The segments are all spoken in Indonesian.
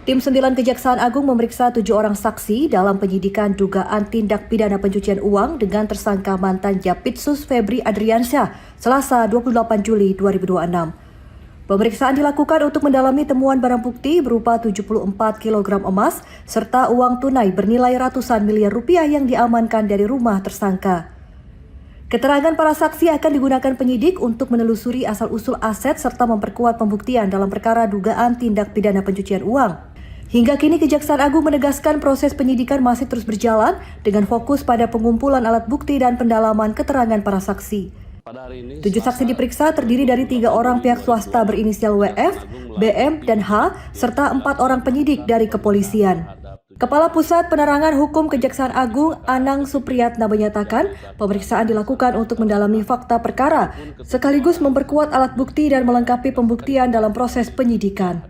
Tim 9 Kejaksaan Agung memeriksa 7 orang saksi dalam penyidikan dugaan tindak pidana pencucian uang dengan tersangka mantan Japitsus Febri Adriansyah, Selasa 28 Juli 2026. Pemeriksaan dilakukan untuk mendalami temuan barang bukti berupa 74 kg emas serta uang tunai bernilai ratusan miliar rupiah yang diamankan dari rumah tersangka. Keterangan para saksi akan digunakan penyidik untuk menelusuri asal-usul aset serta memperkuat pembuktian dalam perkara dugaan tindak pidana pencucian uang. Hingga kini Kejaksaan Agung menegaskan proses penyidikan masih terus berjalan dengan fokus pada pengumpulan alat bukti dan pendalaman keterangan para saksi. 7 saksi diperiksa terdiri dari 3 orang pihak swasta berinisial WF, BM, dan H, serta 4 orang penyidik dari kepolisian. Kepala Pusat Penerangan Hukum Kejaksaan Agung Anang Supriyatna menyatakan pemeriksaan dilakukan untuk mendalami fakta perkara, sekaligus memperkuat alat bukti dan melengkapi pembuktian dalam proses penyidikan.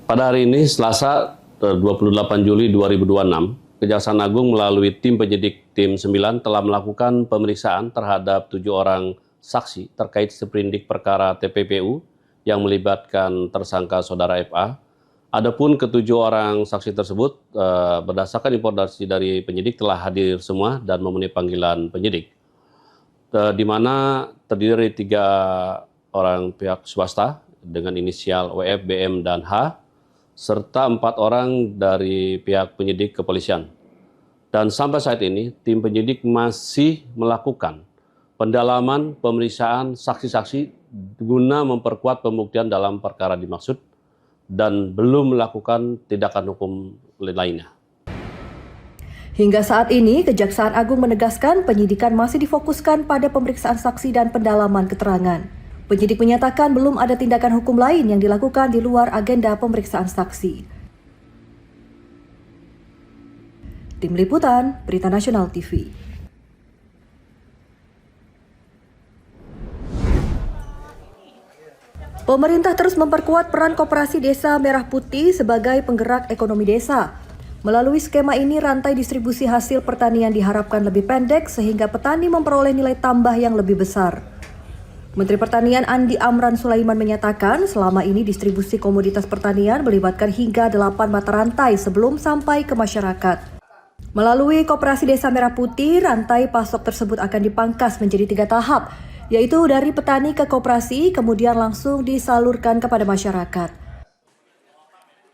Pada hari ini, Selasa 28 Juli 2026, Kejaksaan Agung melalui tim penyidik tim 9 telah melakukan pemeriksaan terhadap 7 orang saksi terkait seprindik perkara TPPU yang melibatkan tersangka saudara FA. Adapun ketujuh orang saksi tersebut berdasarkan informasi dari penyidik telah hadir semua dan memenuhi panggilan penyidik, di mana terdiri dari 3 orang pihak swasta dengan inisial WF, BM, dan H, serta 4 orang dari pihak penyidik kepolisian. Dan sampai saat ini, tim penyidik masih melakukan pendalaman pemeriksaan saksi-saksi guna memperkuat pembuktian dalam perkara dimaksud dan belum melakukan tindakan hukum lainnya. Hingga saat ini, Kejaksaan Agung menegaskan penyidikan masih difokuskan pada pemeriksaan saksi dan pendalaman keterangan. Penyidik menyatakan belum ada tindakan hukum lain yang dilakukan di luar agenda pemeriksaan saksi. Tim Liputan, Berita Nasional TV. Pemerintah terus memperkuat peran Koperasi Desa Merah Putih sebagai penggerak ekonomi desa. Melalui skema ini, rantai distribusi hasil pertanian diharapkan lebih pendek sehingga petani memperoleh nilai tambah yang lebih besar. Menteri Pertanian Andi Amran Sulaiman menyatakan selama ini distribusi komoditas pertanian melibatkan hingga 8 mata rantai sebelum sampai ke masyarakat. Melalui Koperasi Desa Merah Putih, rantai pasok tersebut akan dipangkas menjadi 3 tahap, yaitu dari petani ke koperasi, kemudian langsung disalurkan kepada masyarakat.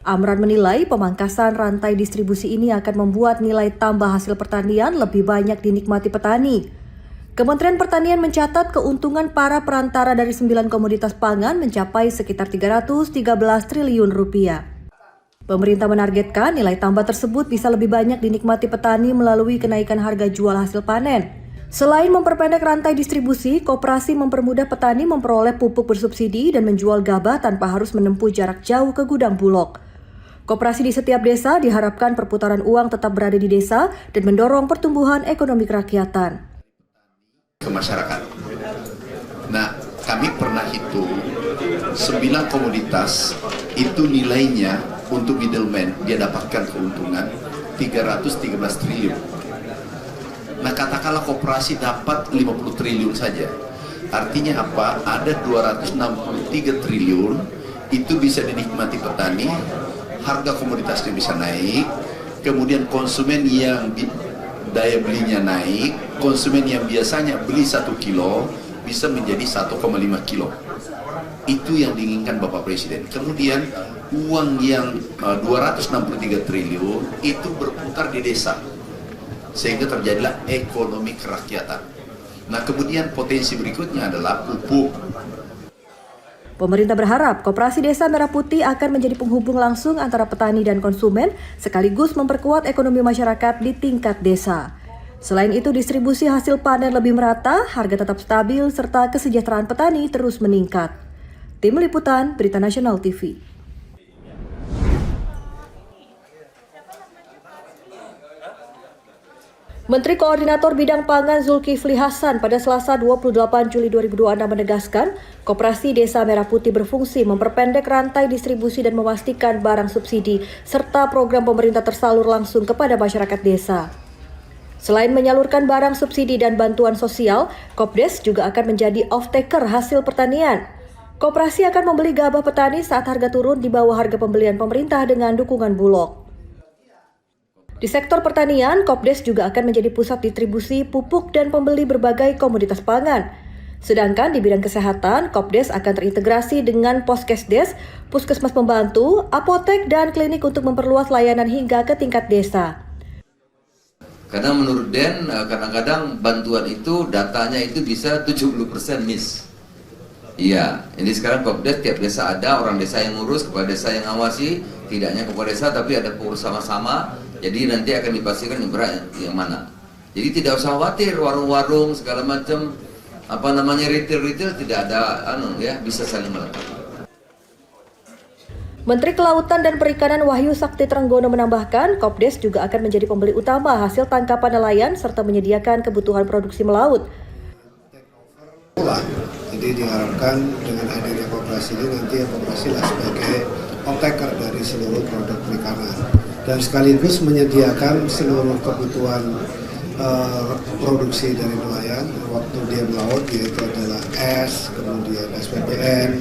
Amran menilai pemangkasan rantai distribusi ini akan membuat nilai tambah hasil pertanian lebih banyak dinikmati petani. Kementerian Pertanian mencatat keuntungan para perantara dari 9 komoditas pangan mencapai sekitar 313 triliun rupiah. Pemerintah menargetkan nilai tambah tersebut bisa lebih banyak dinikmati petani melalui kenaikan harga jual hasil panen. Selain memperpendek rantai distribusi, koperasi mempermudah petani memperoleh pupuk bersubsidi dan menjual gabah tanpa harus menempuh jarak jauh ke gudang Bulog. Koperasi di setiap desa diharapkan perputaran uang tetap berada di desa dan mendorong pertumbuhan ekonomi kerakyatan. Ke masyarakat. Nah, kami pernah hitung 9 komoditas itu nilainya untuk middleman dia dapatkan keuntungan 313 triliun. Nah, katakanlah koperasi dapat 50 triliun saja. Artinya apa? Ada 263 triliun itu bisa dinikmati petani, harga komoditasnya bisa naik, kemudian konsumen yang daya belinya naik, konsumen yang biasanya beli 1 kilo bisa menjadi 1,5 kilo. Itu yang diinginkan Bapak Presiden. Kemudian uang yang 263 triliun itu berputar di desa, sehingga terjadilah ekonomi kerakyatan. Nah, kemudian potensi berikutnya adalah pupuk. Pemerintah berharap Koperasi Desa Merah Putih akan menjadi penghubung langsung antara petani dan konsumen, sekaligus memperkuat ekonomi masyarakat di tingkat desa. Selain itu, distribusi hasil panen lebih merata, harga tetap stabil, serta kesejahteraan petani terus meningkat. Tim Liputan, Berita Nasional TV. Menteri Koordinator Bidang Pangan Zulkifli Hasan pada Selasa 28 Juli 2026 menegaskan, Koperasi Desa Merah Putih berfungsi memperpendek rantai distribusi dan memastikan barang subsidi serta program pemerintah tersalur langsung kepada masyarakat desa. Selain menyalurkan barang subsidi dan bantuan sosial, Kopdes juga akan menjadi off-taker hasil pertanian. Koperasi akan membeli gabah petani saat harga turun di bawah harga pembelian pemerintah dengan dukungan Bulog. Di sektor pertanian, Kopdes juga akan menjadi pusat distribusi pupuk dan pembeli berbagai komoditas pangan. Sedangkan di bidang kesehatan, Kopdes akan terintegrasi dengan Poskesdes, puskesmas pembantu, apotek, dan klinik untuk memperluas layanan hingga ke tingkat desa. Karena menurut Den, kadang-kadang bantuan itu datanya itu bisa 70% miss. Iya, ini sekarang Kopdes tiap desa ada orang desa yang ngurus, kepala desa yang ngawasi, tidak hanya kepala desa tapi ada pengurus sama-sama. Jadi nanti akan dipastikan yang berat yang mana. Jadi tidak usah khawatir warung-warung segala macam retail tidak ada bisa saling melengkapi. Menteri Kelautan dan Perikanan Wahyu Sakti Trenggono menambahkan, Kopdes juga akan menjadi pembeli utama hasil tangkapan nelayan serta menyediakan kebutuhan produksi melaut. Jadi diharapkan dengan hadirnya koperasi ini nanti koperasi lah sebagai off-taker dari seluruh produk perikanan dan sekaligus menyediakan seluruh kebutuhan produksi dari nelayan waktu dia melaut, yaitu adalah es, kemudian SPPN.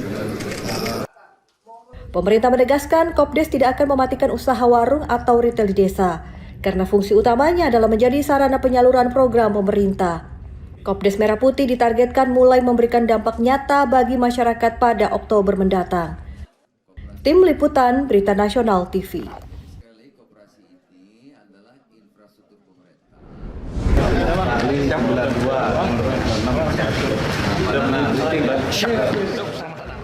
Pemerintah menegaskan Kopdes tidak akan mematikan usaha warung atau retail di desa, karena fungsi utamanya adalah menjadi sarana penyaluran program pemerintah. Kopdes Merah Putih ditargetkan mulai memberikan dampak nyata bagi masyarakat pada Oktober mendatang. Tim Liputan Berita Nasional TV.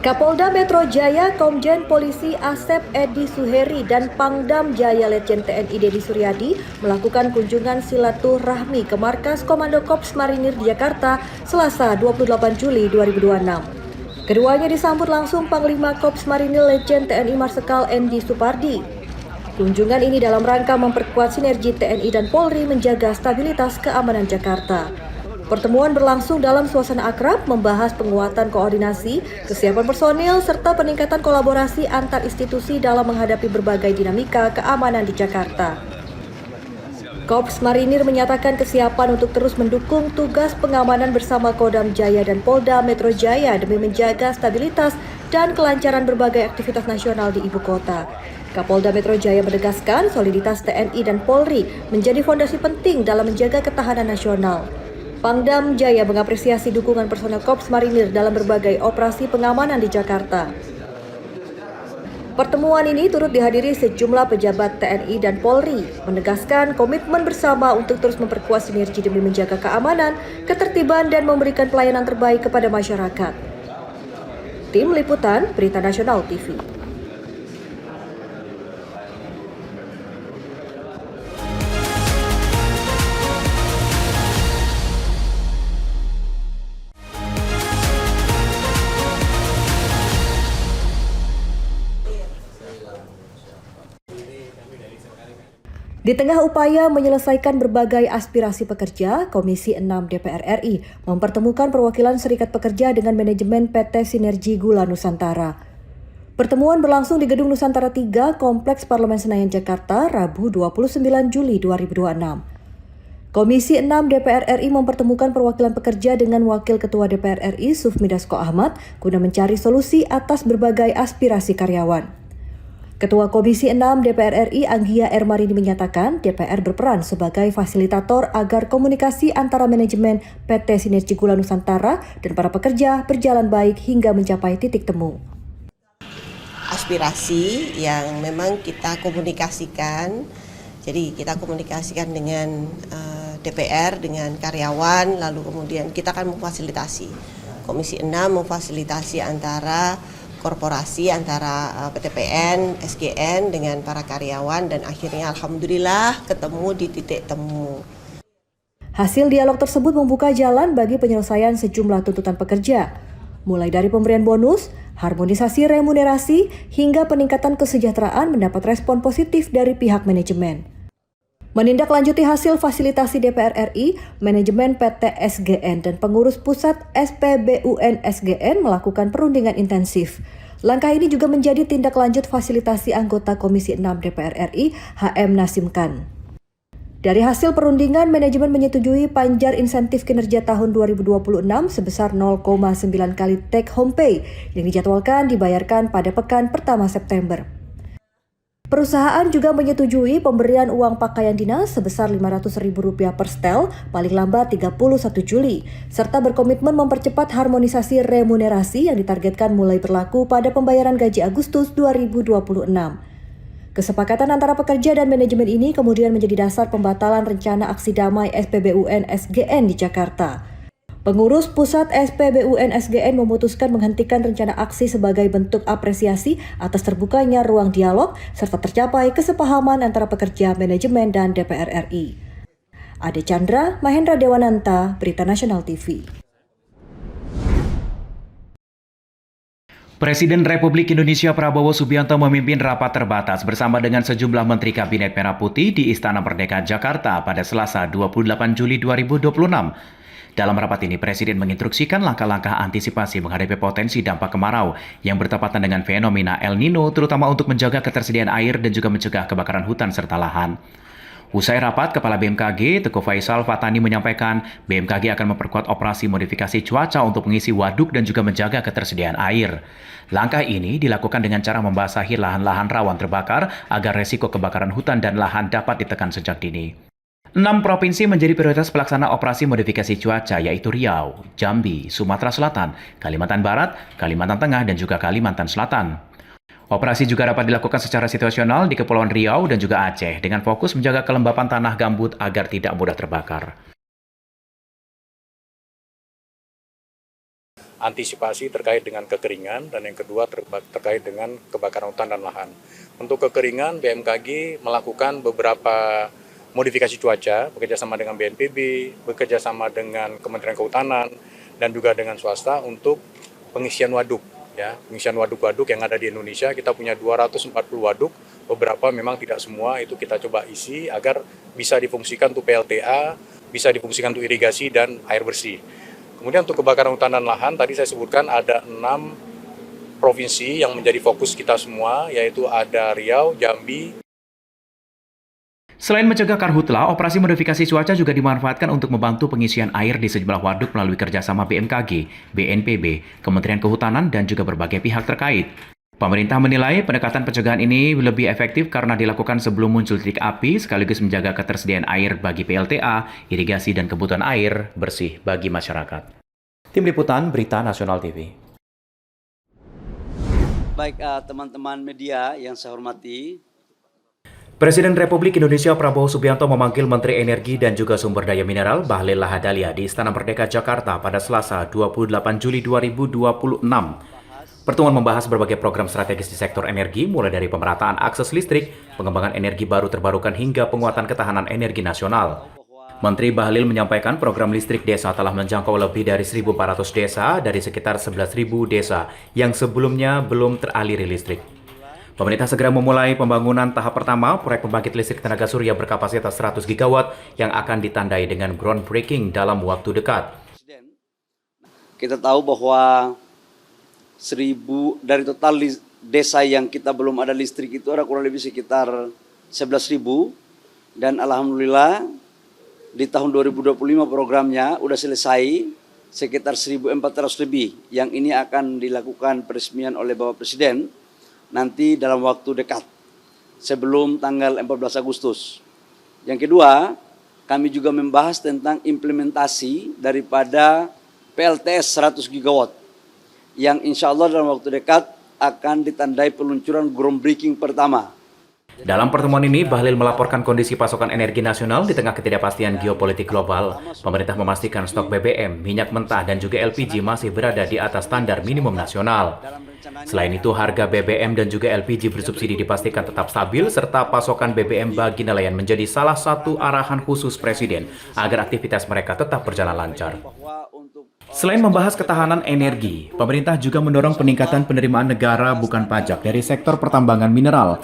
Kapolda Metro Jaya Komjen Polisi Asep Edi Suheri dan Pangdam Jaya Letjen TNI Dedi Suryadi melakukan kunjungan silaturahmi ke markas Komando Kops Marinir di Jakarta Selasa 28 Juli 2026. Keduanya disambut langsung Panglima Kops Marinir Letjen TNI Marsikal Endi Supardi. Kunjungan ini dalam rangka memperkuat sinergi TNI dan Polri menjaga stabilitas keamanan Jakarta. Pertemuan berlangsung dalam suasana akrab, membahas penguatan koordinasi, kesiapan personil, serta peningkatan kolaborasi antar institusi dalam menghadapi berbagai dinamika keamanan di Jakarta. Kops Marinir menyatakan kesiapan untuk terus mendukung tugas pengamanan bersama Kodam Jaya dan Polda Metro Jaya demi menjaga stabilitas dan kelancaran berbagai aktivitas nasional di ibu kota. Kapolda Metro Jaya menegaskan soliditas TNI dan Polri menjadi fondasi penting dalam menjaga ketahanan nasional. Pangdam Jaya mengapresiasi dukungan personel Kops Marinir dalam berbagai operasi pengamanan di Jakarta. Pertemuan ini turut dihadiri sejumlah pejabat TNI dan Polri, menegaskan komitmen bersama untuk terus memperkuat sinergi demi menjaga keamanan, ketertiban, dan memberikan pelayanan terbaik kepada masyarakat. Tim Liputan Berita Nasional TV. Di tengah upaya menyelesaikan berbagai aspirasi pekerja, Komisi 6 DPR RI mempertemukan perwakilan Serikat Pekerja dengan manajemen PT Sinergi Gula Nusantara. Pertemuan berlangsung di Gedung Nusantara 3, Kompleks Parlemen Senayan, Jakarta, Rabu 29 Juli 2026. Komisi 6 DPR RI mempertemukan perwakilan pekerja dengan Wakil Ketua DPR RI Sufmi Dasko Ahmad guna mencari solusi atas berbagai aspirasi karyawan. Ketua Komisi 6 DPR RI Anggia R. Marini menyatakan DPR berperan sebagai fasilitator agar komunikasi antara manajemen PT Sinergi Gula Nusantara dan para pekerja berjalan baik hingga mencapai titik temu. Aspirasi yang memang kita komunikasikan, jadi kita komunikasikan dengan DPR, dengan karyawan, lalu kemudian kita akan memfasilitasi. Komisi 6 memfasilitasi antara korporasi, antara PTPN, SGN dengan para karyawan, dan akhirnya alhamdulillah ketemu di titik temu. Hasil dialog tersebut membuka jalan bagi penyelesaian sejumlah tuntutan pekerja, mulai dari pemberian bonus, harmonisasi remunerasi, hingga peningkatan kesejahteraan mendapat respon positif dari pihak manajemen. Menindaklanjuti hasil fasilitasi DPR RI, manajemen PT SGN dan pengurus pusat SPBUN SGN melakukan perundingan intensif. Langkah ini juga menjadi tindak lanjut fasilitasi anggota Komisi 6 DPR RI HM Nasim Khan. Dari hasil perundingan, manajemen menyetujui panjar insentif kinerja tahun 2026 sebesar 0,9 kali take home pay yang dijadwalkan dibayarkan pada pekan pertama September. Perusahaan juga menyetujui pemberian uang pakaian dinas sebesar Rp500.000 per setel paling lambat 31 Juli, serta berkomitmen mempercepat harmonisasi remunerasi yang ditargetkan mulai berlaku pada pembayaran gaji Agustus 2026. Kesepakatan antara pekerja dan manajemen ini kemudian menjadi dasar pembatalan rencana aksi damai SPBUN SGN di Jakarta. Pengurus Pusat SPBUN SGN memutuskan menghentikan rencana aksi sebagai bentuk apresiasi atas terbukanya ruang dialog serta tercapai kesepahaman antara pekerja, manajemen, dan DPR RI. Ade Chandra, Mahendra Dewananta, Berita Nasional TV. Presiden Republik Indonesia Prabowo Subianto memimpin rapat terbatas bersama dengan sejumlah Menteri Kabinet Merah Putih di Istana Merdeka, Jakarta pada Selasa 28 Juli 2026. Dalam rapat ini, Presiden menginstruksikan langkah-langkah antisipasi menghadapi potensi dampak kemarau yang bertepatan dengan fenomena El Nino, terutama untuk menjaga ketersediaan air dan juga mencegah kebakaran hutan serta lahan. Usai rapat, Kepala BMKG Teguh Faisal Fatani menyampaikan BMKG akan memperkuat operasi modifikasi cuaca untuk mengisi waduk dan juga menjaga ketersediaan air. Langkah ini dilakukan dengan cara membasahi lahan-lahan rawan terbakar agar resiko kebakaran hutan dan lahan dapat ditekan sejak dini. 6 provinsi menjadi prioritas pelaksana operasi modifikasi cuaca, yaitu Riau, Jambi, Sumatera Selatan, Kalimantan Barat, Kalimantan Tengah, dan juga Kalimantan Selatan. Operasi juga dapat dilakukan secara situasional di Kepulauan Riau dan juga Aceh dengan fokus menjaga kelembapan tanah gambut agar tidak mudah terbakar. Antisipasi terkait dengan kekeringan dan yang kedua terkait dengan kebakaran hutan dan lahan. Untuk kekeringan, BMKG melakukan beberapa modifikasi cuaca bekerjasama dengan BNPB, bekerjasama dengan Kementerian Kehutanan dan juga dengan swasta untuk pengisian waduk. Ya, pengisian waduk-waduk yang ada di Indonesia, kita punya 240 waduk, beberapa memang tidak semua, itu kita coba isi agar bisa difungsikan untuk PLTA, bisa difungsikan untuk irigasi dan air bersih. Kemudian untuk kebakaran hutan dan lahan, tadi saya sebutkan ada 6 provinsi yang menjadi fokus kita semua, yaitu ada Riau, Jambi. Selain mencegah karhutla, operasi modifikasi cuaca juga dimanfaatkan untuk membantu pengisian air di sejumlah waduk melalui kerjasama BMKG, BNPB, Kementerian Kehutanan, dan juga berbagai pihak terkait. Pemerintah menilai pendekatan pencegahan ini lebih efektif karena dilakukan sebelum muncul titik api, sekaligus menjaga ketersediaan air bagi PLTA, irigasi, dan kebutuhan air bersih bagi masyarakat. Tim Liputan Berita Nasional TV. Baik, teman-teman media yang saya hormati, Presiden Republik Indonesia Prabowo Subianto memanggil Menteri Energi dan juga Sumber Daya Mineral Bahlil Lahadalia di Istana Merdeka Jakarta pada Selasa 28 Juli 2026. Pertemuan membahas berbagai program strategis di sektor energi, mulai dari pemerataan akses listrik, pengembangan energi baru terbarukan hingga penguatan ketahanan energi nasional. Menteri Bahlil menyampaikan program listrik desa telah menjangkau lebih dari 1.400 desa dari sekitar 11.000 desa yang sebelumnya belum teraliri listrik. Pemerintah segera memulai pembangunan tahap pertama proyek pembangkit listrik tenaga surya berkapasitas 100 gigawatt yang akan ditandai dengan groundbreaking dalam waktu dekat. kita tahu bahwa 1.000 dari total desa yang kita belum ada listrik itu ada kurang lebih sekitar 11.000, dan alhamdulillah di tahun 2025 programnya udah selesai sekitar 1.400 lebih, yang ini akan dilakukan peresmian oleh Bapak Presiden nanti dalam waktu dekat sebelum tanggal 14 Agustus. Yang kedua, kami juga membahas tentang implementasi daripada PLTS 100 gigawatt yang insya Allah dalam waktu dekat akan ditandai peluncuran groundbreaking pertama. Dalam pertemuan ini, Bahlil melaporkan kondisi pasokan energi nasional di tengah ketidakpastian geopolitik global. Pemerintah memastikan stok BBM, minyak mentah, dan juga LPG masih berada di atas standar minimum nasional. Selain itu, harga BBM dan juga LPG bersubsidi dipastikan tetap stabil, serta pasokan BBM bagi nelayan menjadi salah satu arahan khusus Presiden agar aktivitas mereka tetap berjalan lancar. Selain membahas ketahanan energi, pemerintah juga mendorong peningkatan penerimaan negara bukan pajak dari sektor pertambangan mineral.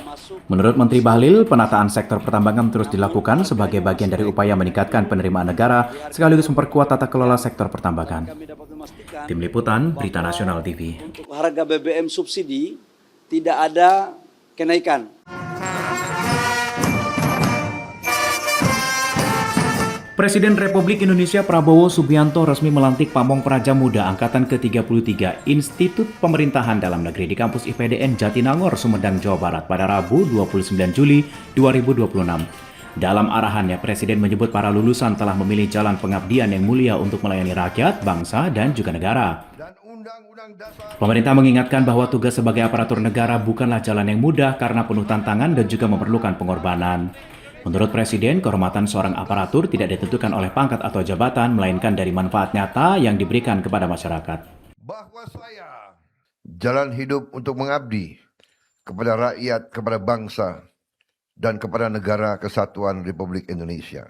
Menurut Menteri Bahlil, penataan sektor pertambangan terus dilakukan sebagai bagian dari upaya meningkatkan penerimaan negara sekaligus memperkuat tata kelola sektor pertambangan. Tim Liputan Berita Nasional TV. Untuk harga BBM subsidi tidak ada kenaikan. Presiden Republik Indonesia Prabowo Subianto resmi melantik Pamong Praja Muda Angkatan ke-33 Institut Pemerintahan Dalam Negeri di kampus IPDN Jatinangor, Sumedang, Jawa Barat pada Rabu 29 Juli 2026. Dalam arahannya, Presiden menyebut para lulusan telah memilih jalan pengabdian yang mulia untuk melayani rakyat, bangsa, dan juga negara. Pemerintah mengingatkan bahwa tugas sebagai aparatur negara bukanlah jalan yang mudah karena penuh tantangan dan juga memerlukan pengorbanan. Menurut Presiden, kehormatan seorang aparatur tidak ditentukan oleh pangkat atau jabatan, melainkan dari manfaat nyata yang diberikan kepada masyarakat. Bahwa saya jalan hidup untuk mengabdi kepada rakyat, kepada bangsa, dan kepada negara kesatuan Republik Indonesia.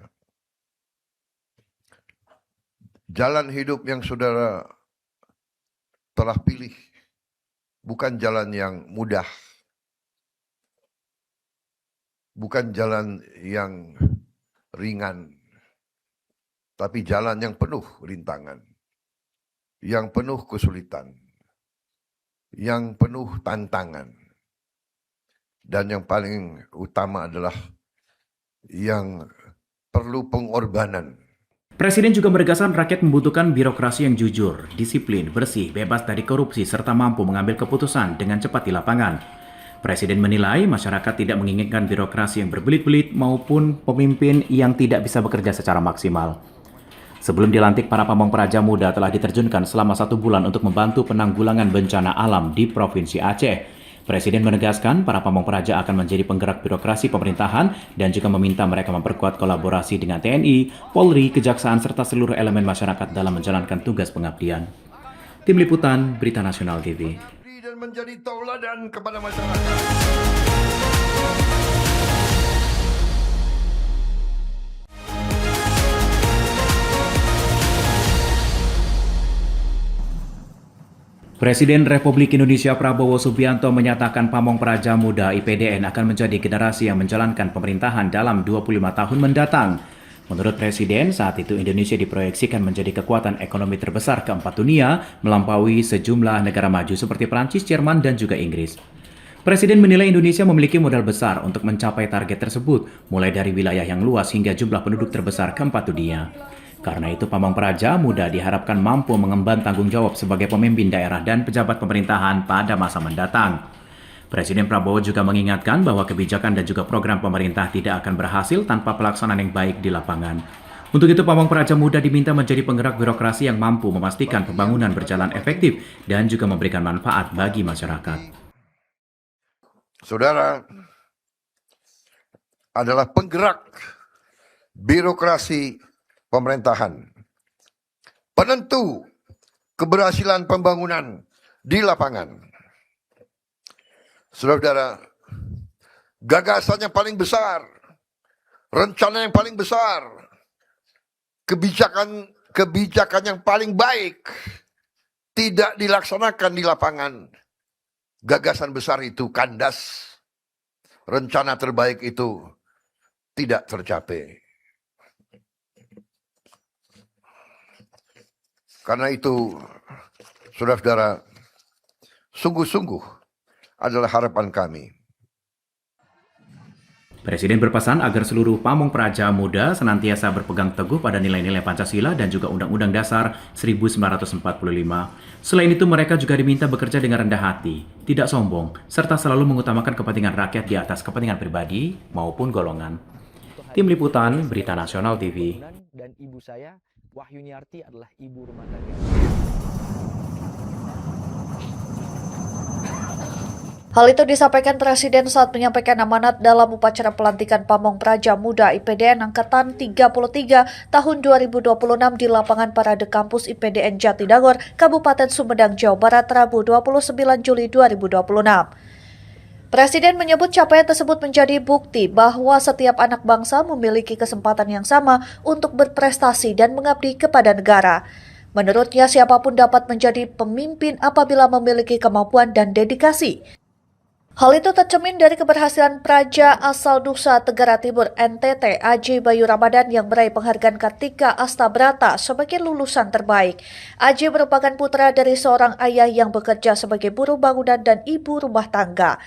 Jalan hidup yang saudara telah pilih bukan jalan yang mudah, bukan jalan yang ringan, tapi jalan yang penuh rintangan, yang penuh kesulitan, yang penuh tantangan, dan yang paling utama adalah yang perlu pengorbanan. Presiden juga menegaskan rakyat membutuhkan birokrasi yang jujur, disiplin, bersih, bebas dari korupsi, serta mampu mengambil keputusan dengan cepat di lapangan. Presiden menilai masyarakat tidak menginginkan birokrasi yang berbelit-belit maupun pemimpin yang tidak bisa bekerja secara maksimal. Sebelum dilantik, para Pamong Praja Muda telah diterjunkan selama 1 bulan untuk membantu penanggulangan bencana alam di Provinsi Aceh. Presiden menegaskan para Pamong Praja akan menjadi penggerak birokrasi pemerintahan dan juga meminta mereka memperkuat kolaborasi dengan TNI, Polri, Kejaksaan, serta seluruh elemen masyarakat dalam menjalankan tugas pengabdian. Tim Liputan, Berita Nasional TV. Dan menjadi tauladan kepada masyarakat. Presiden Republik Indonesia Prabowo Subianto menyatakan Pamong Praja Muda IPDN akan menjadi generasi yang menjalankan pemerintahan dalam 25 tahun mendatang. Menurut Presiden, saat itu Indonesia diproyeksikan menjadi kekuatan ekonomi terbesar keempat dunia, melampaui sejumlah negara maju seperti Prancis, Jerman, dan juga Inggris. Presiden menilai Indonesia memiliki modal besar untuk mencapai target tersebut, mulai dari wilayah yang luas hingga jumlah penduduk terbesar keempat dunia. Karena itu, Pamong Praja Muda diharapkan mampu mengemban tanggung jawab sebagai pemimpin daerah dan pejabat pemerintahan pada masa mendatang. Presiden Prabowo juga mengingatkan bahwa kebijakan dan juga program pemerintah tidak akan berhasil tanpa pelaksanaan yang baik di lapangan. Untuk itu, Pamong Praja Muda diminta menjadi penggerak birokrasi yang mampu memastikan pembangunan berjalan efektif dan juga memberikan manfaat bagi masyarakat. Saudara adalah penggerak birokrasi pemerintahan, penentu keberhasilan pembangunan di lapangan. Saudara, gagasan yang paling besar, rencana yang paling besar, kebijakan yang paling baik tidak dilaksanakan di lapangan. Gagasan besar itu kandas, rencana terbaik itu tidak tercapai. Karena itu, saudara-saudara, sungguh-sungguh adalah harapan kami. Presiden berpesan agar seluruh Pamong Praja Muda senantiasa berpegang teguh pada nilai-nilai Pancasila dan juga Undang-Undang Dasar 1945. Selain itu, mereka juga diminta bekerja dengan rendah hati, tidak sombong, serta selalu mengutamakan kepentingan rakyat di atas kepentingan pribadi maupun golongan. Tim Liputan, Berita Nasional TV. Dan ibu saya, Wahyuniarti, adalah ibu rumah tangga. Hal itu disampaikan Presiden saat menyampaikan amanat dalam upacara pelantikan Pamong Praja Muda IPDN Angkatan 33 tahun 2026 di lapangan Parade Kampus IPDN Jatinangor, Kabupaten Sumedang, Jawa Barat, Rabu 29 Juli 2026. Presiden menyebut capaian tersebut menjadi bukti bahwa setiap anak bangsa memiliki kesempatan yang sama untuk berprestasi dan mengabdi kepada negara. Menurutnya, siapapun dapat menjadi pemimpin apabila memiliki kemampuan dan dedikasi. Hal itu tercermin dari keberhasilan praja asal Nusa Tenggara Timur NTT Aji Bayu Ramadan yang meraih penghargaan Kartika Astabrata sebagai lulusan terbaik. Aji merupakan putra dari seorang ayah yang bekerja sebagai buruh bangunan dan ibu rumah tangga.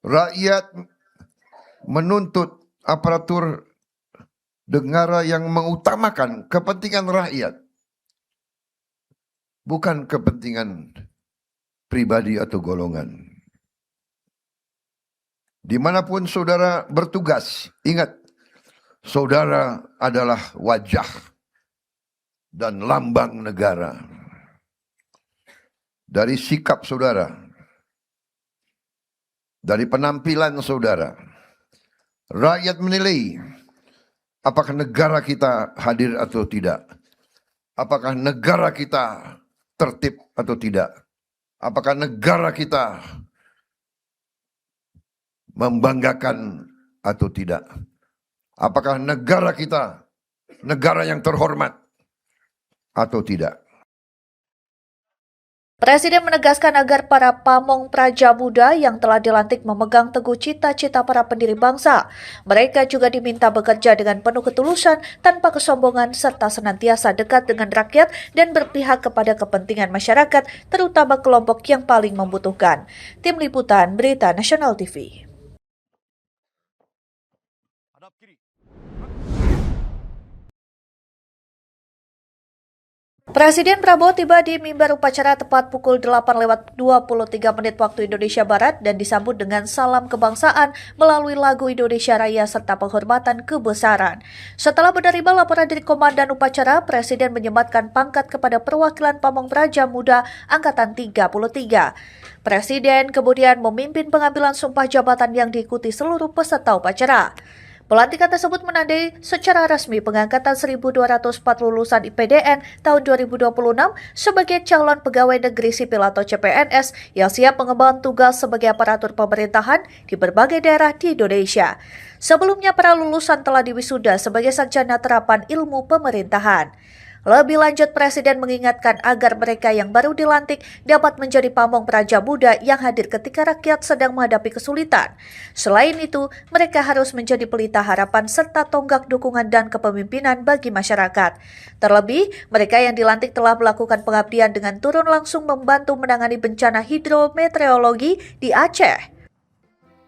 Rakyat menuntut aparatur negara yang mengutamakan kepentingan rakyat, bukan kepentingan pribadi atau golongan. Dimanapun saudara bertugas, ingat, saudara adalah wajah dan lambang negara. Dari sikap saudara, dari penampilan saudara, rakyat menilai apakah negara kita hadir atau tidak. Apakah negara kita tertib atau tidak. Apakah negara kita membanggakan atau tidak. Apakah negara kita negara yang terhormat atau tidak. Presiden menegaskan agar para pamong praja muda yang telah dilantik memegang teguh cita-cita para pendiri bangsa. Mereka juga diminta bekerja dengan penuh ketulusan, tanpa kesombongan, serta senantiasa dekat dengan rakyat dan berpihak kepada kepentingan masyarakat, terutama kelompok yang paling membutuhkan. Tim Liputan Berita Nasional TV. Presiden Prabowo tiba di mimbar upacara tepat pukul 8:23 waktu Indonesia Barat dan disambut dengan salam kebangsaan melalui lagu Indonesia Raya serta penghormatan kebesaran. Setelah menerima laporan dari Komandan Upacara, Presiden menyematkan pangkat kepada perwakilan Pamong Praja Muda Angkatan 33. Presiden kemudian memimpin pengambilan sumpah jabatan yang diikuti seluruh peserta upacara. Pelantikan tersebut menandai secara resmi pengangkatan 1.204 lulusan IPDN tahun 2026 sebagai calon pegawai negeri sipil atau CPNS yang siap mengemban tugas sebagai aparatur pemerintahan di berbagai daerah di Indonesia. Sebelumnya para lulusan telah diwisuda sebagai sarjana terapan ilmu pemerintahan. Lebih lanjut, Presiden mengingatkan agar mereka yang baru dilantik dapat menjadi pamong praja muda yang hadir ketika rakyat sedang menghadapi kesulitan. Selain itu, mereka harus menjadi pelita harapan serta tonggak dukungan dan kepemimpinan bagi masyarakat. Terlebih, mereka yang dilantik telah melakukan pengabdian dengan turun langsung membantu menangani bencana hidrometeorologi di Aceh.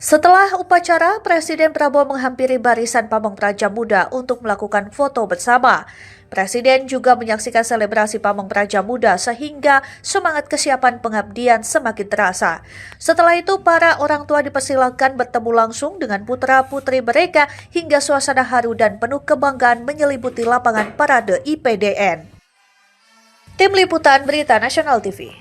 Setelah upacara, Presiden Prabowo menghampiri barisan Pamong Praja Muda untuk melakukan foto bersama. Presiden juga menyaksikan selebrasi Pamong Praja Muda sehingga semangat kesiapan pengabdian semakin terasa. Setelah itu, para orang tua dipersilakan bertemu langsung dengan putra-putri mereka hingga suasana haru dan penuh kebanggaan menyelimuti lapangan parade IPDN. Tim Liputan Berita Nasional TV.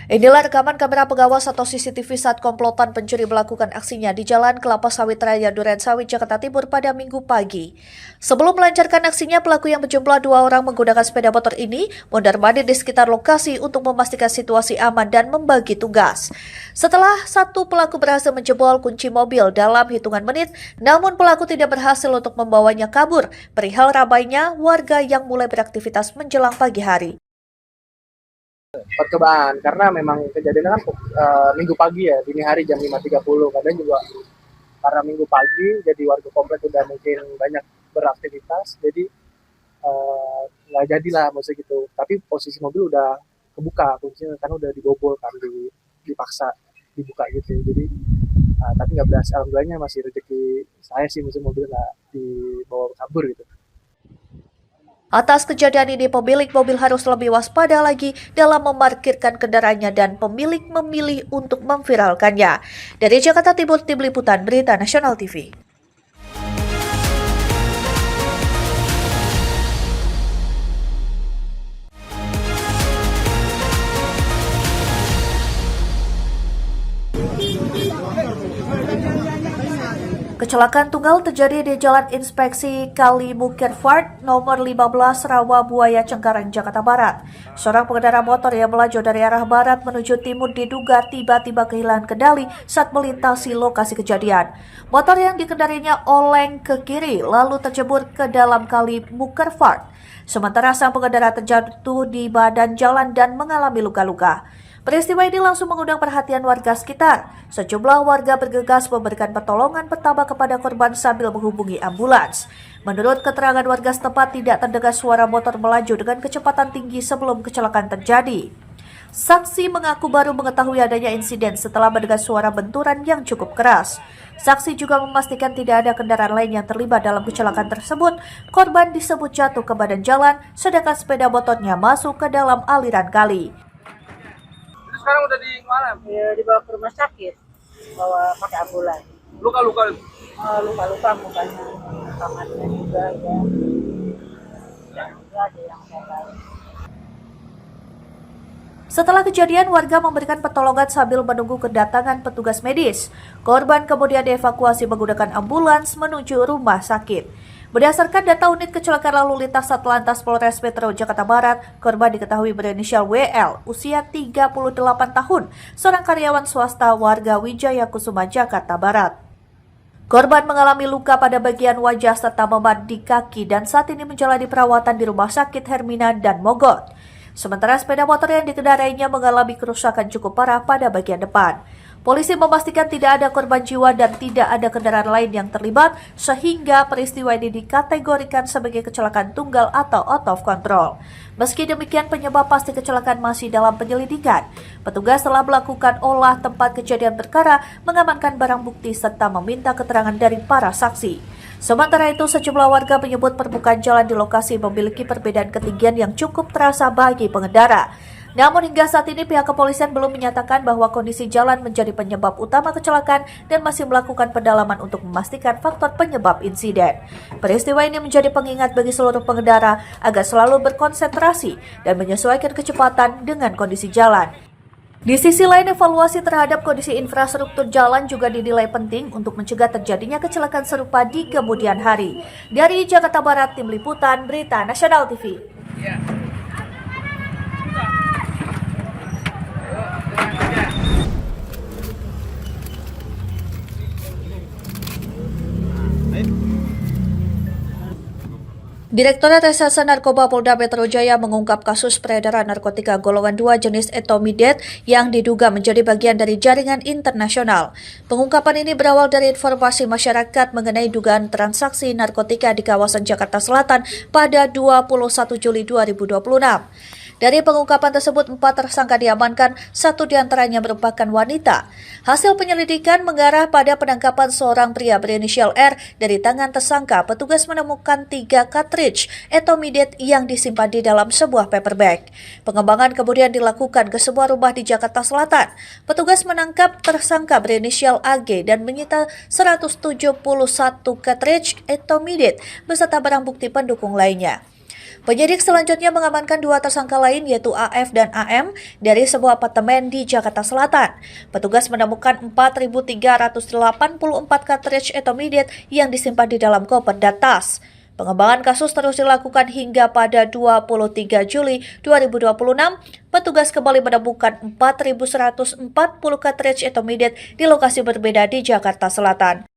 Inilah rekaman kamera pengawas atau CCTV saat komplotan pencuri melakukan aksinya di Jalan Kelapa Sawit Raya Duren Sawit, Jakarta Timur pada Minggu pagi. Sebelum melancarkan aksinya, pelaku yang berjumlah 2 orang menggunakan sepeda motor ini mondar-mandir di sekitar lokasi untuk memastikan situasi aman dan membagi tugas. Setelah satu pelaku berhasil menjebol kunci mobil dalam hitungan menit, namun pelaku tidak berhasil untuk membawanya kabur, perihal ramainya warga yang mulai beraktivitas menjelang pagi hari. Percobaan karena memang kejadiannya kan minggu pagi ya, dini hari jam 5.30. Kadang juga karena minggu pagi jadi warga komplek udah mungkin banyak beraktivitas, jadi nggak jadilah maksudnya gitu. Tapi posisi mobil udah kebuka kuncinya karena udah dibobol kan, dipaksa dibuka gitu. Jadi tapi nggak berhasil, alhamdulillahnya masih rezeki saya sih, maksudnya mobil nggak dibawa kabur gitu. Atas kejadian ini, pemilik mobil harus lebih waspada lagi dalam memarkirkan kendaraannya dan pemilik memilih untuk memviralkannya. Dari Jakarta Timur, Tim Liputan Berita Nasional TV. Kecelakaan tunggal terjadi di Jalan Inspeksi Kali Bukirfart nomor 15 Rawabuaya Cengkareng, Jakarta Barat. Seorang pengendara motor yang melaju dari arah barat menuju timur diduga tiba-tiba kehilangan kendali saat melintasi lokasi kejadian. Motor yang dikendarinya oleng ke kiri lalu tercebur ke dalam Kali Bukirfart. Sementara sang pengendara terjatuh di badan jalan dan mengalami luka-luka. Peristiwa ini langsung mengundang perhatian warga sekitar. Sejumlah warga bergegas memberikan pertolongan pertama kepada korban sambil menghubungi ambulans. Menurut keterangan warga setempat, tidak terdengar suara motor melaju dengan kecepatan tinggi sebelum kecelakaan terjadi. Saksi mengaku baru mengetahui adanya insiden setelah mendengar suara benturan yang cukup keras. Saksi juga memastikan tidak ada kendaraan lain yang terlibat dalam kecelakaan tersebut. Korban disebut jatuh ke badan jalan, sedangkan sepeda motornya masuk ke dalam aliran kali. Sekarang udah di mana? Ya, dibawa ke rumah sakit, bawa pakai ambulan. Luka-luka? Luka-luka mukanya, kamarnya juga ya. Dan juga ada yang saya. Setelah kejadian, warga memberikan pertolongan sambil menunggu kedatangan petugas medis. Korban kemudian dievakuasi menggunakan ambulans menuju rumah sakit. Berdasarkan data unit kecelakaan lalu lintas Satlantas Polres Metro Jakarta Barat, korban diketahui berinisial WL, usia 38 tahun, seorang karyawan swasta warga Wijaya Kusuma, Jakarta Barat. Korban mengalami luka pada bagian wajah serta memar di kaki dan saat ini menjalani perawatan di Rumah Sakit Hermina dan Mogot. Sementara sepeda motor yang dikendarainya mengalami kerusakan cukup parah pada bagian depan. Polisi memastikan tidak ada korban jiwa dan tidak ada kendaraan lain yang terlibat, sehingga peristiwa ini dikategorikan sebagai kecelakaan tunggal atau out of control. Meski demikian, penyebab pasti kecelakaan masih dalam penyelidikan. Petugas telah melakukan olah tempat kejadian perkara, mengamankan barang bukti serta meminta keterangan dari para saksi. Sementara itu, sejumlah warga menyebut permukaan jalan di lokasi memiliki perbedaan ketinggian yang cukup terasa bagi pengendara. Namun hingga saat ini pihak kepolisian belum menyatakan bahwa kondisi jalan menjadi penyebab utama kecelakaan dan masih melakukan pendalaman untuk memastikan faktor penyebab insiden. Peristiwa ini menjadi pengingat bagi seluruh pengendara agar selalu berkonsentrasi dan menyesuaikan kecepatan dengan kondisi jalan. Di sisi lain, evaluasi terhadap kondisi infrastruktur jalan juga dinilai penting untuk mencegah terjadinya kecelakaan serupa di kemudian hari. Dari Jakarta Barat, Tim Liputan Berita Nasional TV. Direktorat Reserse Narkoba Polda Metro Jaya mengungkap kasus peredaran narkotika golongan 2 jenis etomidet yang diduga menjadi bagian dari jaringan internasional. Pengungkapan ini berawal dari informasi masyarakat mengenai dugaan transaksi narkotika di kawasan Jakarta Selatan pada 21 Juli 2026. Dari pengungkapan tersebut, 4 tersangka diamankan, 1 diantaranya merupakan wanita. Hasil penyelidikan mengarah pada penangkapan seorang pria berinisial R. Dari tangan tersangka, petugas menemukan 3 cartridge etomidet yang disimpan di dalam sebuah paper bag. Pengembangan kemudian dilakukan ke sebuah rumah di Jakarta Selatan. Petugas menangkap tersangka berinisial AG dan menyita 171 cartridge etomidet beserta barang bukti pendukung lainnya. Penyidik selanjutnya mengamankan 2 tersangka lain yaitu AF dan AM dari sebuah apartemen di Jakarta Selatan. Petugas menemukan 4.384 cartridge etomidet yang disimpan di dalam koper dan tas. Pengembangan kasus terus dilakukan hingga pada 23 Juli 2026. Petugas kembali menemukan 4.140 cartridge etomidet di lokasi berbeda di Jakarta Selatan.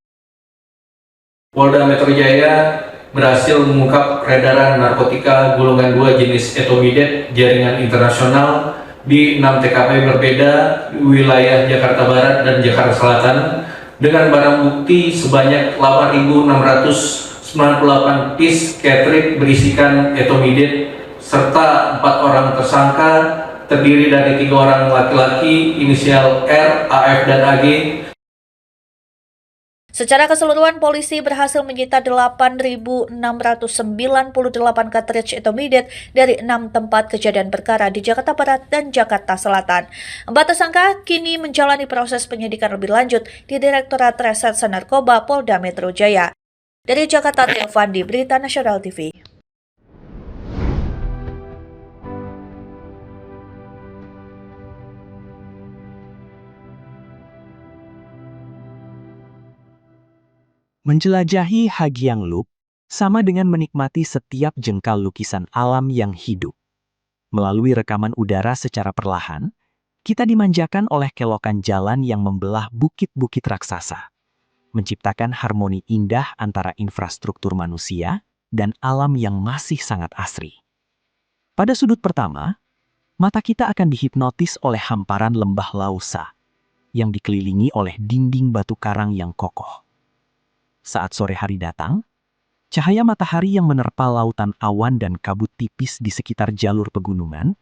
Polda Metro Jaya berhasil mengungkap peredaran narkotika golongan 2 jenis etomidet jaringan internasional di 6 TKP berbeda di wilayah Jakarta Barat dan Jakarta Selatan dengan barang bukti sebanyak 8.698 piece cartridge berisikan etomidet serta 4 orang tersangka terdiri dari 3 orang laki-laki inisial R, AF, dan AG. Secara keseluruhan, polisi berhasil menyita 8.698 cartridge etomidet dari 6 tempat kejadian perkara di Jakarta Barat dan Jakarta Selatan. 4 tersangka kini menjalani proses penyidikan lebih lanjut di Direktorat Reserse Narkoba Polda Metro Jaya. Dari Jakarta, Teofandi, Berita Nasional TV. Menjelajahi Hagyang Loop sama dengan menikmati setiap jengkal lukisan alam yang hidup. Melalui rekaman udara secara perlahan, kita dimanjakan oleh kelokan jalan yang membelah bukit-bukit raksasa, menciptakan harmoni indah antara infrastruktur manusia dan alam yang masih sangat asri. Pada sudut pertama, mata kita akan dihipnotis oleh hamparan lembah Lausa yang dikelilingi oleh dinding batu karang yang kokoh. Saat sore hari datang, cahaya matahari yang menerpa lautan awan dan kabut tipis di sekitar jalur pegunungan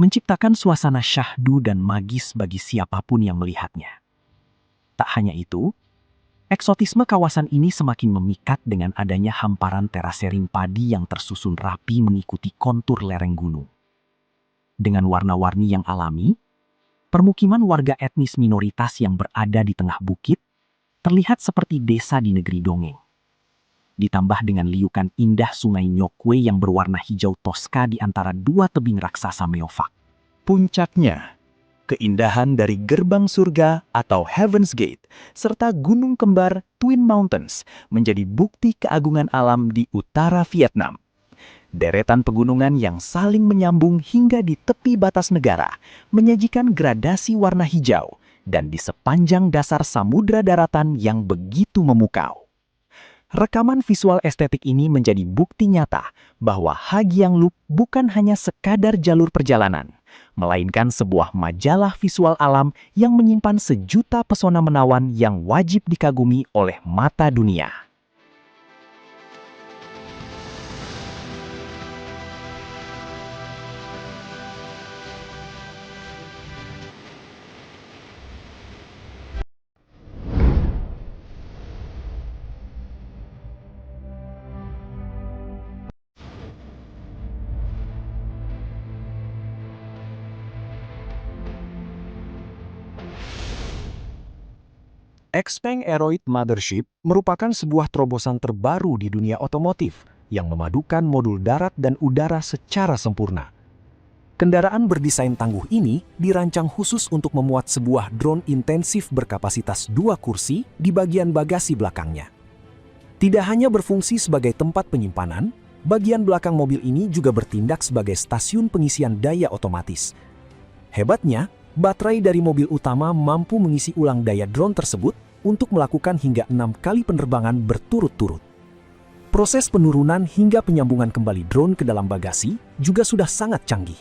menciptakan suasana syahdu dan magis bagi siapapun yang melihatnya. Tak hanya itu, eksotisme kawasan ini semakin memikat dengan adanya hamparan terasering padi yang tersusun rapi mengikuti kontur lereng gunung. Dengan warna-warni yang alami, permukiman warga etnis minoritas yang berada di tengah bukit terlihat seperti desa di negeri dongeng. Ditambah dengan liukan indah sungai Nyokwe yang berwarna hijau toska di antara dua tebing raksasa Meofak. Puncaknya, keindahan dari gerbang surga atau Heaven's Gate serta gunung kembar Twin Mountains menjadi bukti keagungan alam di utara Vietnam. Deretan pegunungan yang saling menyambung hingga di tepi batas negara menyajikan gradasi warna hijau dan di sepanjang dasar samudra daratan yang begitu memukau. Rekaman visual estetik ini menjadi bukti nyata bahwa Hagiang Loop bukan hanya sekadar jalur perjalanan, melainkan sebuah majalah visual alam yang menyimpan sejuta pesona menawan yang wajib dikagumi oleh mata dunia. XPeng Aeroid Mothership merupakan sebuah terobosan terbaru di dunia otomotif yang memadukan modul darat dan udara secara sempurna. Kendaraan berdesain tangguh ini dirancang khusus untuk memuat sebuah drone intensif berkapasitas 2 kursi di bagian bagasi belakangnya. Tidak hanya berfungsi sebagai tempat penyimpanan, bagian belakang mobil ini juga bertindak sebagai stasiun pengisian daya otomatis. Hebatnya, baterai dari mobil utama mampu mengisi ulang daya drone tersebut untuk melakukan hingga 6 kali penerbangan berturut-turut. Proses penurunan hingga penyambungan kembali drone ke dalam bagasi juga sudah sangat canggih.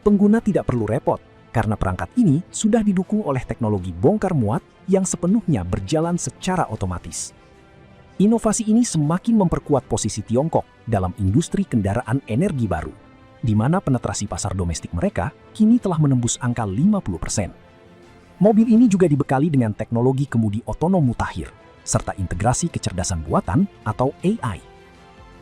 Pengguna tidak perlu repot karena perangkat ini sudah didukung oleh teknologi bongkar muat yang sepenuhnya berjalan secara otomatis. Inovasi ini semakin memperkuat posisi Tiongkok dalam industri kendaraan energi baru, di mana penetrasi pasar domestik mereka kini telah menembus angka 50%. Mobil ini juga dibekali dengan teknologi kemudi otonom mutakhir, serta integrasi kecerdasan buatan atau AI.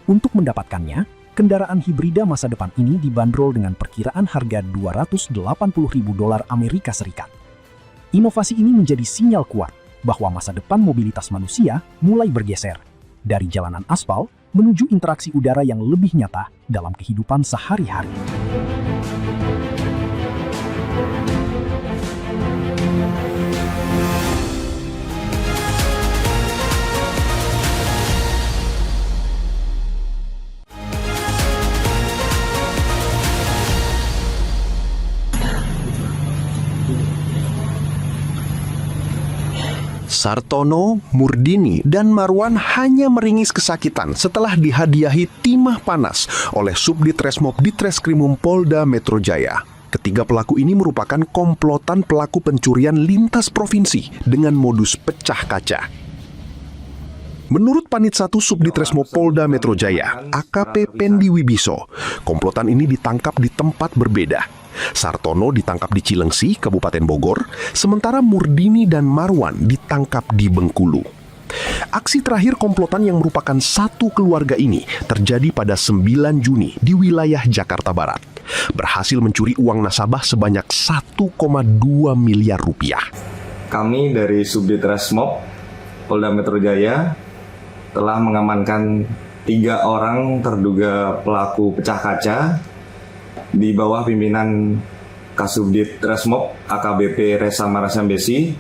Untuk mendapatkannya, kendaraan hibrida masa depan ini dibanderol dengan perkiraan harga $280.000 Amerika Serikat. Inovasi ini menjadi sinyal kuat bahwa masa depan mobilitas manusia mulai bergeser dari jalanan aspal menuju interaksi udara yang lebih nyata dalam kehidupan sehari-hari. Sartono, Murdini, dan Marwan hanya meringis kesakitan setelah dihadiahi timah panas oleh Subdit Resmob Ditreskrimum Polda Metro Jaya. Ketiga pelaku ini merupakan komplotan pelaku pencurian lintas provinsi dengan modus pecah kaca. Menurut Panit 1 Subdit Resmob Polda Metro Jaya, AKP Pendi Wibiso, komplotan ini ditangkap di tempat berbeda. Sartono ditangkap di Cilengsi, Kabupaten Bogor, sementara Murdini dan Marwan ditangkap di Bengkulu. Aksi terakhir komplotan yang merupakan satu keluarga ini terjadi pada 9 Juni di wilayah Jakarta Barat. Berhasil mencuri uang nasabah sebanyak 1,2 miliar rupiah. Kami dari Subdit Resmob Polda Metro Jaya telah mengamankan 3 orang terduga pelaku pecah kaca di bawah pimpinan Kasubdit Resmob AKBP Resa Marasambesi.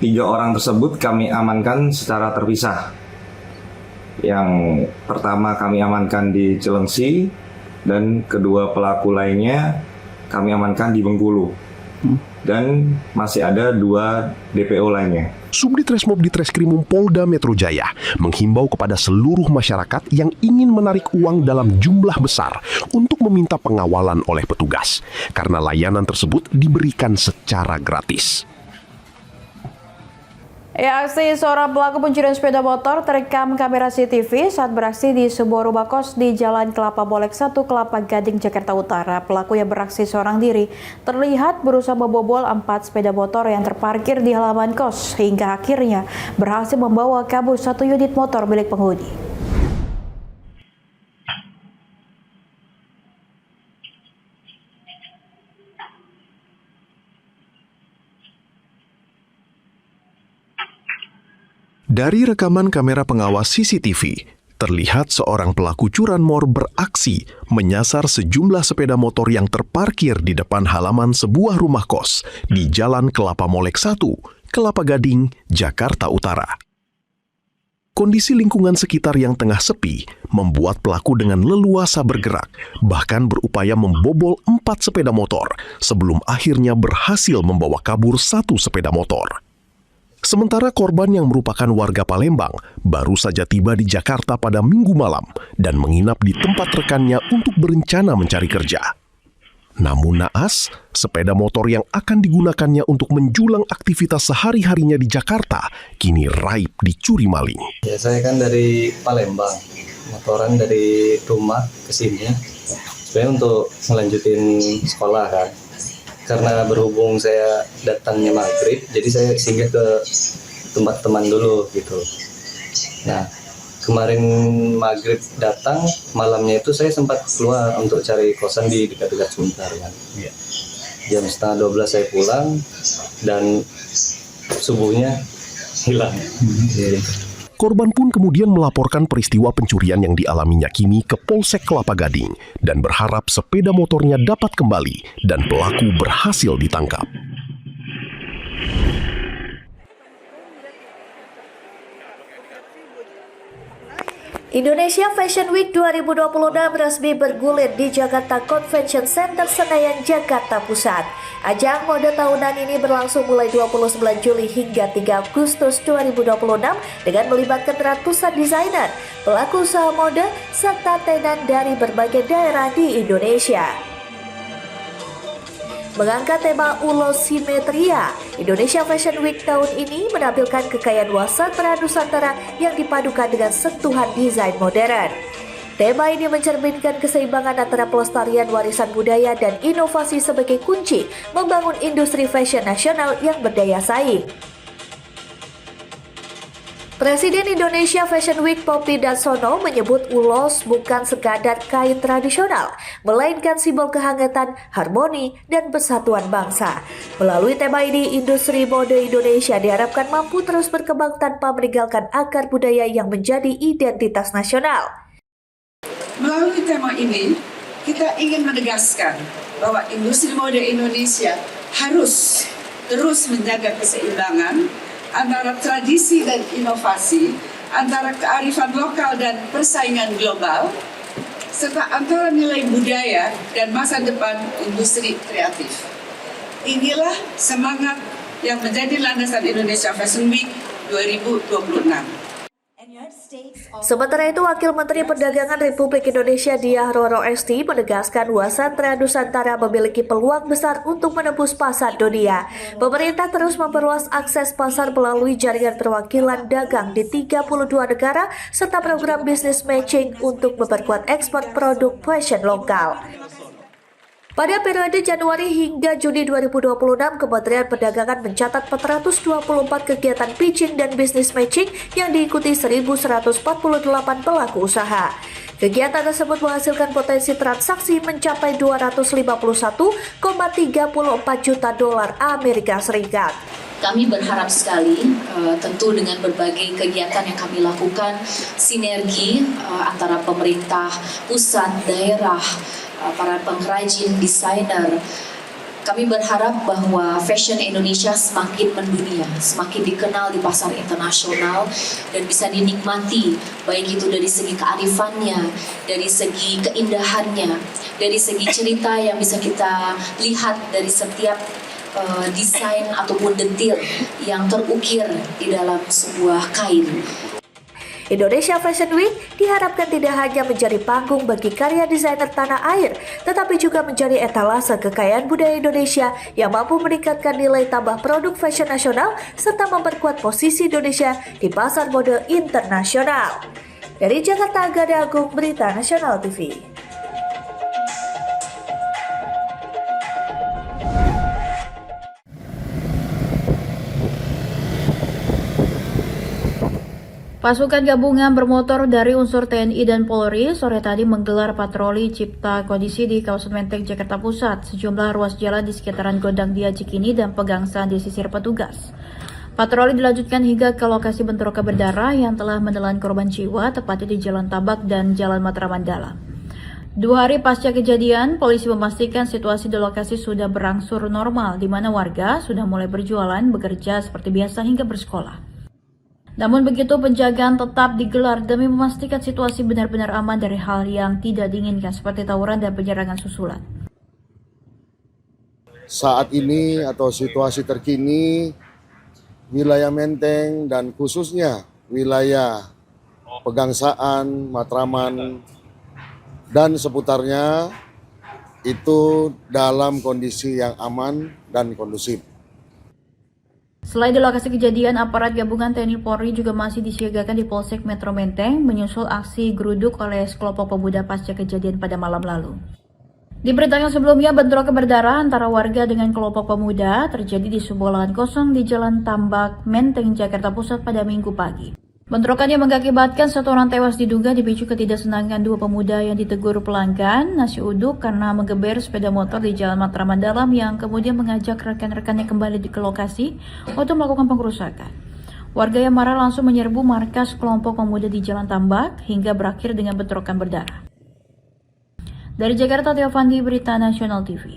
3 orang tersebut kami amankan secara terpisah. Yang pertama kami amankan di Cilengsi dan kedua pelaku lainnya kami amankan di Bengkulu. Dan masih ada 2 DPO lainnya. Subdit Resmob Ditreskrimum Polda Metro Jaya menghimbau kepada seluruh masyarakat yang ingin menarik uang dalam jumlah besar untuk meminta pengawalan oleh petugas, karena layanan tersebut diberikan secara gratis. Aksi seorang pelaku pencurian sepeda motor terekam kamera CCTV saat beraksi di sebuah rumah kos di Jalan Kelapa Bolek 1, Kelapa Gading, Jakarta Utara. Pelaku yang beraksi seorang diri terlihat berusaha membobol 4 sepeda motor yang terparkir di halaman kos hingga akhirnya berhasil membawa kabur 1 unit motor milik penghuni. Dari rekaman kamera pengawas CCTV, terlihat seorang pelaku curanmor beraksi menyasar sejumlah sepeda motor yang terparkir di depan halaman sebuah rumah kos di Jalan Kelapa Molek 1, Kelapa Gading, Jakarta Utara. Kondisi lingkungan sekitar yang tengah sepi membuat pelaku dengan leluasa bergerak, bahkan berupaya membobol 4 sepeda motor sebelum akhirnya berhasil membawa kabur 1 sepeda motor. Sementara korban yang merupakan warga Palembang baru saja tiba di Jakarta pada Minggu malam dan menginap di tempat rekannya untuk berencana mencari kerja. Namun naas, sepeda motor yang akan digunakannya untuk menjulang aktivitas sehari-harinya di Jakarta kini raib dicuri maling. Ya, saya kan dari Palembang, motoran dari rumah ke sini ya. Sebenarnya untuk melanjutin sekolah kan. Karena berhubung saya datangnya maghrib, jadi saya singgah ke tempat teman dulu gitu. Nah, kemarin maghrib datang, malamnya itu saya sempat keluar untuk cari kosan di dekat-dekat Suntar kan. Jam 11:30 saya pulang dan subuhnya hilang. Korban pun kemudian melaporkan peristiwa pencurian yang dialaminya kini ke Polsek Kelapa Gading dan berharap sepeda motornya dapat kembali dan pelaku berhasil ditangkap. Indonesia Fashion Week 2026 resmi bergulir di Jakarta Convention Center Senayan, Jakarta Pusat. Ajang mode tahunan ini berlangsung mulai 29 Juli hingga 3 Agustus 2026 dengan melibatkan ratusan desainer, pelaku usaha mode, serta tenan dari berbagai daerah di Indonesia. Mengangkat tema Ulos Simetria, Indonesia Fashion Week tahun ini menampilkan kekayaan wasatra Nusantara yang dipadukan dengan sentuhan desain modern. Tema ini mencerminkan keseimbangan antara pelestarian warisan budaya dan inovasi sebagai kunci membangun industri fashion nasional yang berdaya saing. Presiden Indonesia Fashion Week Poppy Darsono menyebut ulos bukan sekadar kain tradisional, melainkan simbol kehangatan, harmoni, dan persatuan bangsa. Melalui tema ini, industri mode Indonesia diharapkan mampu terus berkembang tanpa meninggalkan akar budaya yang menjadi identitas nasional. Melalui tema ini, kita ingin menegaskan bahwa industri mode Indonesia harus terus menjaga keseimbangan antara tradisi dan inovasi, antara kearifan lokal dan persaingan global, serta antara nilai budaya dan masa depan industri kreatif. Inilah semangat yang menjadi landasan Indonesia Fashion Week 2026. Sementara itu, Wakil Menteri Perdagangan Republik Indonesia Diah Roro Esti menegaskan wasatra Nusantara memiliki peluang besar untuk menembus pasar dunia. Pemerintah terus memperluas akses pasar melalui jaringan perwakilan dagang di 32 negara serta program business matching untuk memperkuat ekspor produk fashion lokal. Pada periode Januari hingga Juni 2026, Kementerian Perdagangan mencatat 424 kegiatan pitching dan business matching yang diikuti 1.148 pelaku usaha. Kegiatan tersebut menghasilkan potensi transaksi mencapai 251,34 juta dolar Amerika Serikat. Kami berharap sekali tentu dengan berbagai kegiatan yang kami lakukan, sinergi antara pemerintah, pusat, daerah, para pengrajin, desainer. Kami berharap bahwa fashion Indonesia semakin mendunia, semakin dikenal di pasar internasional dan bisa dinikmati, baik itu dari segi kearifannya, dari segi keindahannya, dari segi cerita yang bisa kita lihat dari setiap desain ataupun detil yang terukir di dalam sebuah kain. Indonesia Fashion Week diharapkan tidak hanya menjadi panggung bagi karya desainer tanah air, tetapi juga menjadi etalase kekayaan budaya Indonesia yang mampu meningkatkan nilai tambah produk fashion nasional serta memperkuat posisi Indonesia di pasar mode internasional. Dari Jakarta, Agada Agung, Berita Nasional TV. Pasukan gabungan bermotor dari unsur TNI dan Polri sore tadi menggelar patroli cipta kondisi di kawasan Menteng, Jakarta Pusat. Sejumlah ruas jalan di sekitaran Gondang Dia Cikini dan Pegangsaan disisir petugas. Patroli dilanjutkan hingga ke lokasi bentrokan berdarah yang telah menelan korban jiwa, tepatnya di Jalan Tabak dan Jalan Matraman Dalam. 2 hari pasca kejadian, polisi memastikan situasi di lokasi sudah berangsur normal, di mana warga sudah mulai berjualan, bekerja seperti biasa hingga bersekolah. Namun begitu, penjagaan tetap digelar demi memastikan situasi benar-benar aman dari hal yang tidak diinginkan seperti tawuran dan penyerangan susulan. Saat ini atau situasi terkini, wilayah Menteng dan khususnya wilayah Pegangsaan, Matraman, dan seputarnya itu dalam kondisi yang aman dan kondusif. Selain di lokasi kejadian, aparat gabungan TNI Polri juga masih disiagakan di Polsek Metro Menteng menyusul aksi geruduk oleh sekelompok pemuda pasca kejadian pada malam lalu. Di berita yang sebelumnya, bentrokan berdarah antara warga dengan kelompok pemuda terjadi di sebuah lahan kosong di Jalan Tambak, Menteng, Jakarta Pusat pada Minggu pagi. Bentrokan yang mengakibatkan 1 orang tewas diduga dipicu ketidaksenangan 2 pemuda yang ditegur pelanggan nasi uduk karena menggeber sepeda motor di Jalan Matraman Dalam yang kemudian mengajak rekan-rekannya kembali ke lokasi untuk melakukan pengrusakan. Warga yang marah langsung menyerbu markas kelompok pemuda di Jalan Tambak hingga berakhir dengan bentrokan berdarah. Dari Jakarta, Theo Fandi, Berita Nasional TV.